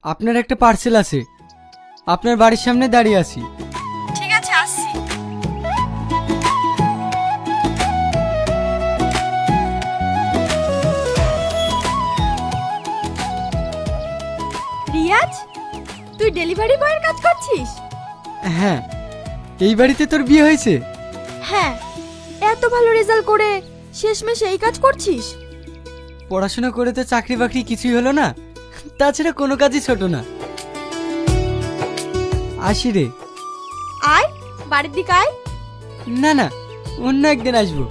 আপনার একটা পার্সেল আছে, আপনার বাড়ির সামনে দাঁড়িয়ে আছি। ঠিক আছে, আসছি। রিয়াজ, তুই ডেলিভারি বয়ের কাজ করছিস? হ্যাঁ, এই বাড়িতে তোর বিয়ে হয়েছে? হ্যাঁ। এত ভালো রেজাল্ট করে শেষমেশ এই কাজ করছিস? পড়াশোনা করে তো চাকরি বাকরি কিছুই হলো না, তাছাড়া কোনো কাজই ছোট না। আসি রে। আয়, বাড়ির দিকে আয়। না না, অন্য একদিন আসবো।